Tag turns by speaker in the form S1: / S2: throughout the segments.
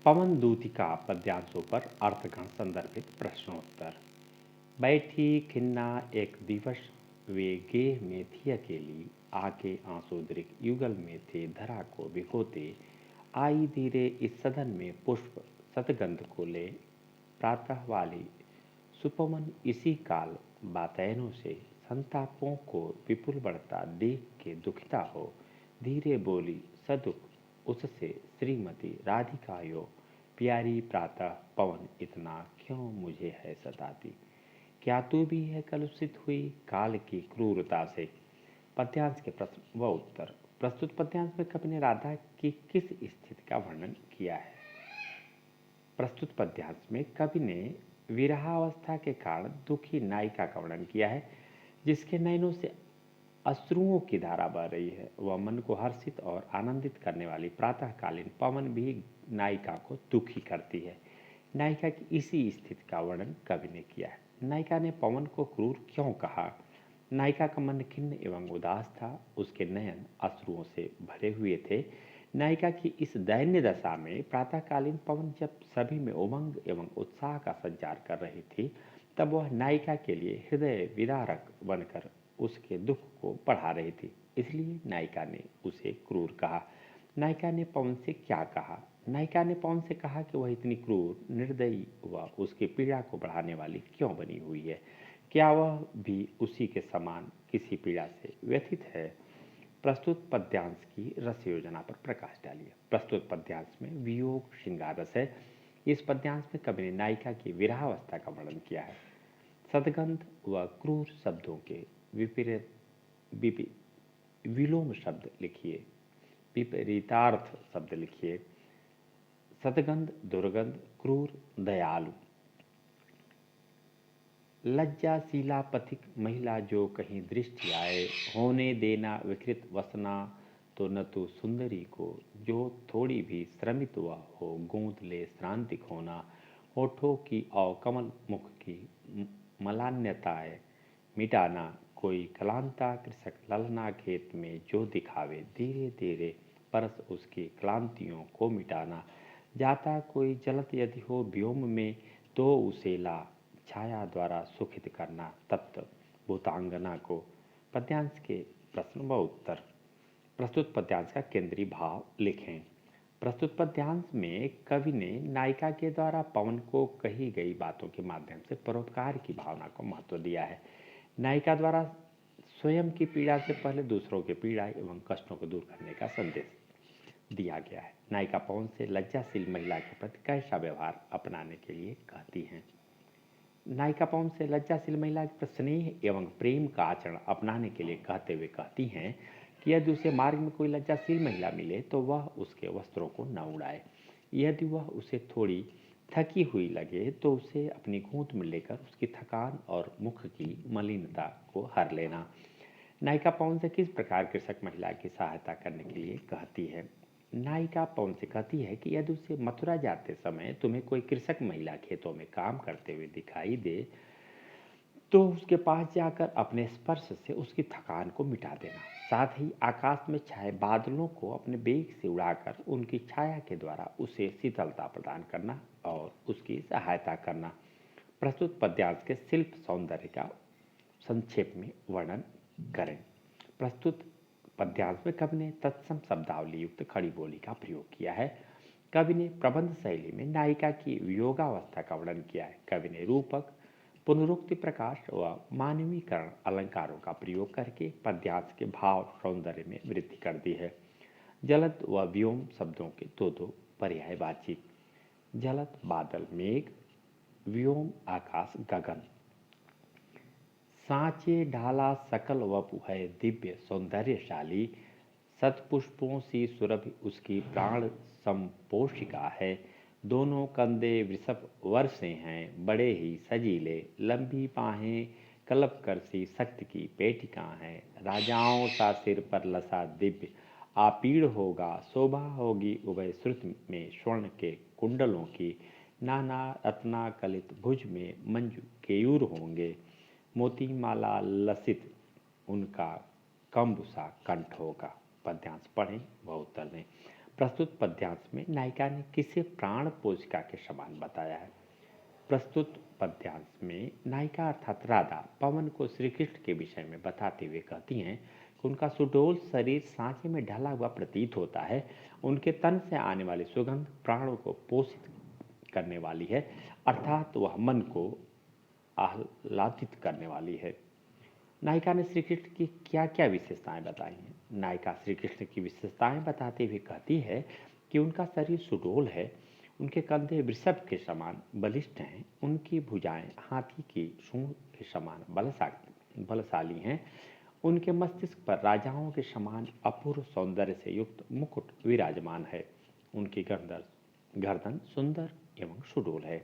S1: पवन दूतिका पद्यांशों पर अर्थगण संदर्भित प्रश्नोत्तर। बैठी खिन्ना एक दिवस वे गेह में थी अकेली, आके आंसू दृक युगल में थे धरा को भिगोते। आई धीरे इस सदन में पुष्प सतगंध को ले, प्रातः वाली सुपवन इसी काल बातैनों से संतापों को विपुल बढ़ता देख के दुखिता हो। धीरे बोली सदुख उससे श्रीमती राधिकायो, प्यारी प्रातः पवन इतना क्यों मुझे है सताती। क्या तू भी है कलुषित हुई काल की क्रूरता से। पद्यांश के प्रश्न व उत्तर। प्रस्तुत पद्यांश में कवि ने राधा की किस स्थिति का वर्णन किया है। प्रस्तुत पद्यांश में कवि ने विरहावस्था के कारण दुखी नायिका का वर्णन किया है, जिसके नयनों से अश्रुओं की धारा बह रही है। वह मन को हर्षित और आनंदित करने वाली प्रातःकालीन पवन भी नायिका को दुखी करती है। नायिका की इसी स्थिति का वर्णन कवि ने किया है। नायिका ने पवन को क्रूर क्यों कहा। नायिका का मन खिन्न एवं उदास था, उसके नयन अश्रुओं से भरे हुए थे। नायिका की इस दैन्य दशा में प्रातःकालीन पवन जब सभी में उमंग एवं उत्साह का संचार कर रही थी, तब वह नायिका के लिए हृदय विदारक बनकर उसके दुख को बढ़ा रही थी। इसलिए नायिका ने उसे क्रूर कहा। नायिका ने पवन से क्या कहा। नायिका ने पवन से कहा कि वह इतनी क्रूर, निर्दयी व उसकी पीड़ा को बढ़ाने वाली क्यों बनी हुई है। क्या वह भी उसी के समान किसी पीड़ा से व्यथित है। प्रस्तुत पद्यांश की रस योजना पर प्रकाश डालिए। प्रस्तुत पद्यांश में वियोग श्रृंगार रस है। इस पद्यांश में कवि ने नायिका की विरहावस्था का वर्णन किया है। सदगंध व क्रूर शब्दों के विपरीत विलोम शब्द लिखिए, विपरीतार्थ शब्द लिखिए। सदगंध दुर्गंध, क्रूर दयालु। लज्जाशीला पथिक महिला जो कहीं दृष्टि आए, होने देना विकृत वसना तो न तो सुंदरी को। जो थोड़ी भी श्रमित वह हो, गूंथ ले श्रांतिक होना। होठों की और कमल मुख की मलान्यताएं मिटाना। कोई क्लांता कृषक ललना खेत में जो दिखावे, धीरे धीरे परस उसकी क्लांतियों को मिटाना। जाता कोई जलत यदि हो व्योम में, तो उसे ला छाया द्वारा सुखित करना तप्त भूतांगना को। पद्यांश के प्रश्न व उत्तर। प्रस्तुत पद्यांश का केंद्रीय भाव लिखें। प्रस्तुत पद्यांश में कवि ने नायिका के द्वारा पवन को कही गई बातों के माध्यम से परोपकार की भावना को महत्व दिया है। नायिका द्वारा स्वयं की पीड़ा से पहले दूसरों की पीड़ा एवं कष्टों को दूर करने का संदेश दिया गया है। नायिका पवन से लज्जाशील महिला के प्रति कैसा व्यवहार अपनाने के लिए कहती हैं। नायिका पवन से लज्जाशील महिला के प्रति स्नेह एवं प्रेम का आचरण अपनाने के लिए कहते हुए कहती हैं कि यदि उसे मार्ग में कोई लज्जाशील महिला मिले तो वह उसके वस्त्रों को न उड़ाए। यदि वह उसे थोड़ी थकी हुई लगे तो उसे अपनी गोद में लेकर उसकी थकान और मुख की मलिनता को हर लेना। नायिका पवन से किस प्रकार कृषक महिला की सहायता करने के लिए कहती है। नायिका पवन से कहती है कि यदि उसे मथुरा जाते समय तुम्हें कोई कृषक महिला खेतों में काम करते हुए दिखाई दे, तो उसके पास जाकर अपने स्पर्श से उसकी थकान को मिटा देना। साथ ही आकाश में छाए बादलों को अपने बेग से उड़ाकर उनकी छाया के द्वारा उसे शीतलता प्रदान करना और उसकी सहायता करना। प्रस्तुत पद्यांश के शिल्प सौंदर्य का संक्षेप में वर्णन करें। प्रस्तुत पद्यांश में कवि ने तत्सम शब्दावली युक्त खड़ी बोली का प्रयोग किया है। कवि ने प्रबंध शैली में नायिका की वियोगावस्था का वर्णन किया है। कवि ने रूपक, पुनरुक्ति प्रकाश व मानवीकरण अलंकारों का प्रयोग करके पद्यांश के भाव सौंदर्य में वृद्धि कर दी है। जलद व व्योम शब्दों के दो दो पर्यायवाची। जलद बादल मेघ, व्योम आकाश गगन। सांचे ढाला सकल वपु है दिव्य सौंदर्यशाली, सतपुष्पों सी सुरभि उसकी प्राण संपोषिका है। दोनों कंधे वृषभ वर्षे हैं, बड़े ही सजीले, लंबी बाहें कल्प कर सी शक्ति की पेटिका हैं। राजाओं सा सिर पर लसा दिव्य आपीड़ होगा, शोभा होगी उभय श्रुति में स्वर्ण के कुंडलों की। नाना रत्ना कलित भुज में मंजू केयूर होंगे, मोती माला लसित उनका कंबुसा कंठ होगा। पद्यांश पढ़ें व उत्तर दें। प्रस्तुत पद्यांश में नायिका ने किसे प्राण पोषिका के समान बताया है। प्रस्तुत पद्यांश में नायिका अर्थात राधा पवन को श्री कृष्ण के विषय में बताते हुए कहती हैं कि उनका सुडौल शरीर सांचे में ढला हुआ प्रतीत होता है। उनके तन से आने वाली सुगंध प्राणों को पोषित करने वाली है, अर्थात वह मन को आह्लादित करने वाली है। नायिका ने श्री कृष्ण की क्या क्या विशेषताएं बताई हैं। नायिका श्री कृष्ण की विशेषताएं बताते हुए कहती है कि उनका शरीर सुडौल है, उनके कंधे वृषभ के समान बलिष्ठ हैं, उनकी भुजाएं हाथी की सूंड के समान बलशाली हैं, उनके मस्तिष्क पर राजाओं के समान अपूर्व सौंदर्य से युक्त मुकुट विराजमान है, उनकी गर्दन सुंदर एवं सुडौल है।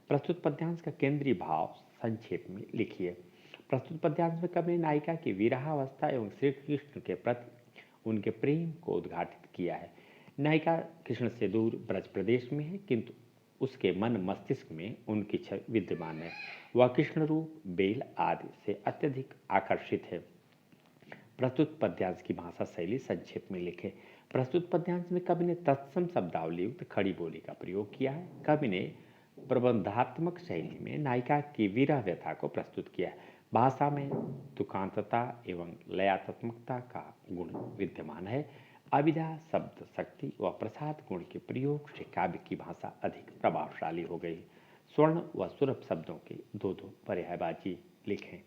S1: प्रस्तुत पद्यांश का केंद्रीय भाव संक्षेप में लिखिए। प्रस्तुत पद्यांश में कवि ने नायिका की विरहावस्था एवं श्री कृष्ण के प्रति उनके प्रेम को उद्घाटित किया है। नायिका कृष्ण से दूर ब्रज प्रदेश में है, किंतु उसके मन मस्तिष्क में उनकी छवि विद्यमान है। वह कृष्ण रूप बेल आदि से अत्यधिक आकर्षित है। प्रस्तुत पद्यांश की भाषा शैली संक्षेप में लिखे। प्रस्तुत पद्यांश में कवि ने तत्सम शब्दावली युक्त खड़ी बोली का प्रयोग किया है। कवि ने प्रबंधात्मक शैली में नायिका की विरह व्यथा को प्रस्तुत किया है। भाषा में तुकांतता एवं लयात्मकता का गुण विद्यमान है। अविधा शब्द शक्ति व प्रसाद गुण के प्रयोग से काव्य की भाषा अधिक प्रभावशाली हो गई। स्वर्ण व सुरभ शब्दों के दो दो पर्यायवाची लिखें।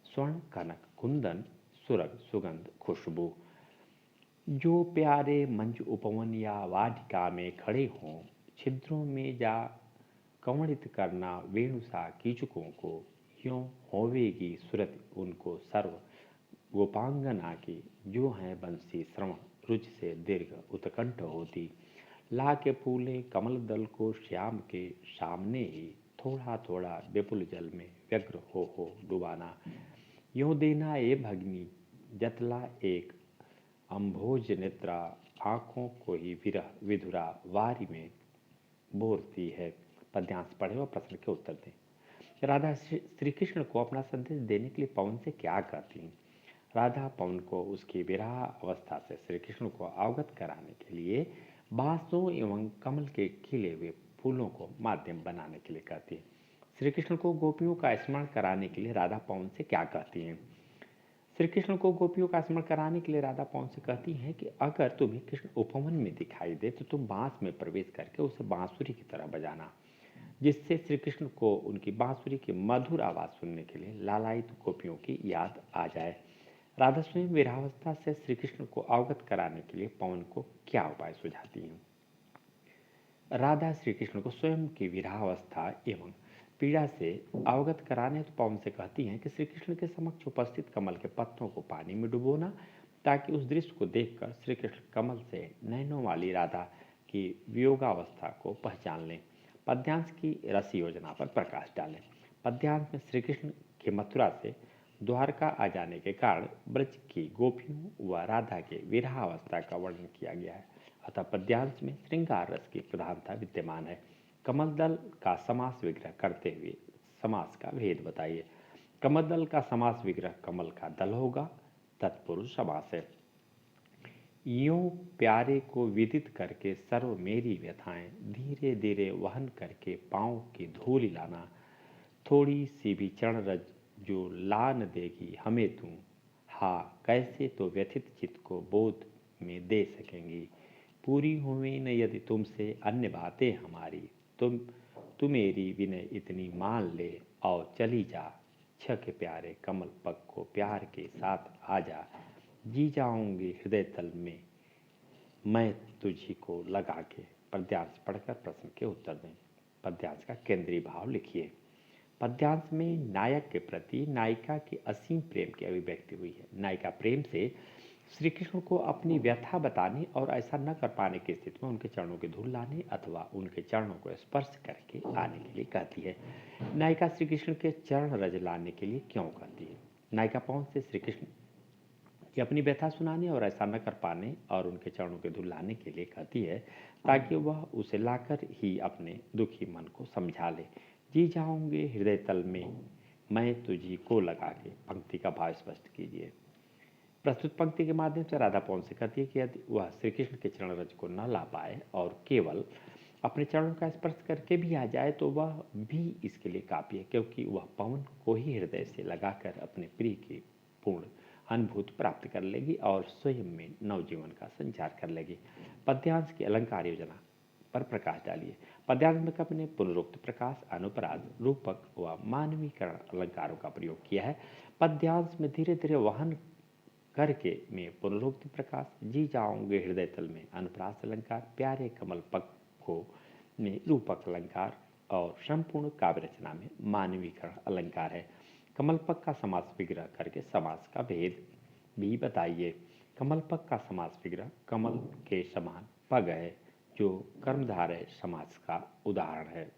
S1: स्वर्ण कनक कुंदन, सुरभ सुगंध खुशबू। जो प्यारे मंज उपवन या वाटिका में खड़े हों, छिद्रों में जा कंवड़ित करना वेणुसा कीचकों को, यों होवेगी सुरत उनको सर्व गोपांगना की, जो हैं बंसी श्रवण रुचि से दीर्घ उत्कंठ होती। ला के फूले कमल दल को श्याम के सामने ही, थोड़ा थोड़ा विपुल जल में व्यग्र हो डुबाना। यों देना ए भगनी जतला एक अम्भोज नेत्रा, आँखों को ही विरह विधुरा वारी में बोरती है। पद्यांश पढ़े और प्रश्न के उत्तर दें। राधा श्री कृष्ण को अपना संदेश देने के लिए पवन से क्या कहती हैं। राधा पवन को उसकी विरह अवस्था से श्री कृष्ण को अवगत कराने के लिए बांसों एवं कमल के खिले हुए फूलों को माध्यम बनाने के लिए कहती है। श्री कृष्ण को गोपियों का स्मरण कराने के लिए राधा पवन से क्या कहती हैं। श्री कृष्ण को गोपियों का स्मरण कराने के लिए राधा पवन से कहती हैं कि अगर तुम्हें कृष्ण उपवन में दिखाई दे तो तुम बांस में प्रवेश करके उसे बांसुरी की तरह बजाना, जिससे श्री कृष्ण को उनकी बांसुरी की मधुर आवाज़ सुनने के लिए लालायित गोपियों की याद आ जाए। राधा स्वयं विरहावस्था से श्री कृष्ण को अवगत कराने के लिए पवन को क्या उपाय सुझाती हैं। राधा श्री कृष्ण को स्वयं की विरहावस्था एवं पीड़ा से अवगत कराने तो पवन से कहती हैं कि श्री कृष्ण के समक्ष उपस्थित कमल के पत्तों को पानी में डुबोना, ताकि उस दृश्य को देखकर श्री कृष्ण कमल से नैनों वाली राधा की वियोगावस्था को पहचान लें। पद्यांश की रस योजना पर प्रकाश डालें। पद्यांश में श्री कृष्ण के मथुरा से द्वारका आ जाने के कारण ब्रज की गोपियों व राधा के विरहावस्था का वर्णन किया गया है, अतः पद्यांश में श्रृंगार रस की प्रधानता विद्यमान है। कमल दल का समास विग्रह करते हुए समास का भेद बताइए। कमल दल का समास विग्रह कमल का दल होगा, तत्पुरुष समास है। यूं प्यारे को विदित करके सर्व मेरी व्यथाएं, धीरे धीरे वहन करके पाँव की धूल लाना, थोड़ी सी भी चरण रज जो ला न देगी हमें तू, हाँ कैसे तो व्यथित चित्त को बोध में दे सकेंगी। पूरी हुई न यदि तुमसे अन्य बातें हमारी, तू मेरी विनय इतनी मान ले और चली जा, छक प्यारे कमल पग को प्यार के साथ आ जा, जी जाऊंगी हृदय तल में मैं तुझी को लगा के। पद्यांश पढ़कर प्रश्न के उत्तर दें। पद्यांश का केंद्रीय भाव लिखिए। पद्यांश में नायक के प्रति नायिका के असीम प्रेम की अभिव्यक्ति हुई है। नायिका प्रेम से श्री कृष्ण को अपनी व्यथा बताने और ऐसा न कर पाने की स्थिति में उनके चरणों की धूल लाने अथवा उनके चरणों को स्पर्श करके आने के लिए कहती है। नायिका श्री कृष्ण के चरण रज लाने के लिए क्यों कहती है। नायिका पवन से श्री कृष्ण की अपनी व्यथा सुनाने और ऐसा न कर पाने और उनके चरणों की धूल लाने के लिए कहती है, ताकि वह उसे लाकर ही अपने दुखी मन को समझा ले। जी जाऊंगे हृदय तल में मैं तुझी को लगा के पंक्ति का भाव स्पष्ट कीजिए। प्रस्तुत पंक्ति के माध्यम से राधा पवन से कहती है कि यदि वह श्री कृष्ण के चरण रज को न ला पाए और केवल अपने चरणों का स्पर्श करके भी आ जाए तो वह भी इसके लिए काफ़ी है, क्योंकि वह पवन को ही हृदय से लगाकर अपने प्रिय की पूर्ण अनुभूति प्राप्त कर लेगी और स्वयं में नवजीवन का संचार कर लेगी। पद्यांश की अलंकार योजना पर प्रकाश डालिए। पद्यांश में कवि ने पुनरुक्त प्रकाश, अनुप्रास, रूपक व मानवीकरण अलंकारों का प्रयोग किया है। पद्यांश में धीरे धीरे वहन करके में पुनरुक्त प्रकाश, जी जाऊंगे हृदय तल में अनुप्रास अलंकार, प्यारे कमल पक को में रूपक अलंकार और संपूर्ण काव्य रचना में मानवीकरण अलंकार है। कमल पक का समास विग्रह करके समास का भेद भी बताइए। कमल पक का समास विग्रह कमल के समान पग है, जो कर्मधारय समास का उदाहरण है।